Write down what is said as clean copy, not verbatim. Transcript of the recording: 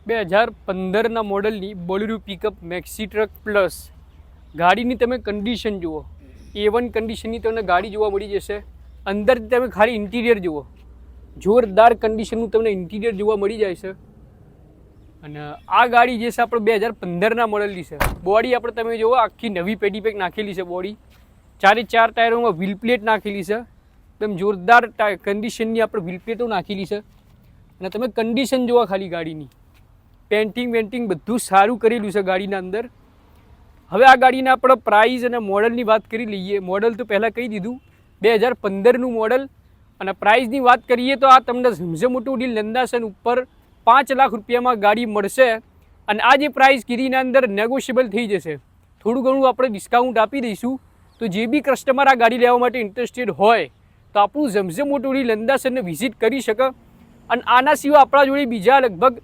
2015ના મોડલની Bolero pickup Maxi truck plus. ગાડીની તમે કન્ડિશન જુઓ, A1 કન્ડિશનની તમને ગાડી જોવા મળી જશે. અંદરથી તમે ખાલી ઇન્ટિરિયર જુઓ, જોરદાર કન્ડિશનનું તમને ઇન્ટિરિયર જોવા મળી જાય છે. અને આ ગાડી જે છે આપણે 2015ના મોડલની છે. બોડી આપણે તમે જુઓ આખી નવી પેડી પેક નાખેલી છે. બોડી 4 ટાયરોમાં વ્હીલ પ્લેટ નાખેલી છે. એકદમ જોરદાર કન્ડિશનની આપણે વ્હીલ પ્લેટો નાખેલી છે. અને તમે કન્ડિશન જોવા ખાલી ગાડીની, પેન્ટિંગ વેન્ટિંગ બધું સારું કરેલું છે ગાડીના અંદર. હવે આ ગાડીના આપણે પ્રાઇસ અને મોડલની વાત કરી લઈએ. મોડલ તો પહેલાં કહી દીધું 2015નું મોડલ. અને પ્રાઇસની વાત કરીએ તો આ તમને ઝમઝમોટો ડીલ નંદાસન ઉપર 5 લાખ રૂપિયામાં ગાડી મળશે. અને આ જે પ્રાઇસ કીધીના અંદર નેગોશિયેબલ થઈ જશે. થોડું ઘણું આપણે ડિસ્કાઉન્ટ આપી દઈશું. તો જે બી કસ્ટમર આ ગાડી લેવા માટે ઇન્ટરેસ્ટેડ હોય તો આપણું ઝમઝમોટો ડીલ નંદાસનને વિઝિટ કરી શકે. અને આના સિવાય આપણા જોડે બીજા લગભગ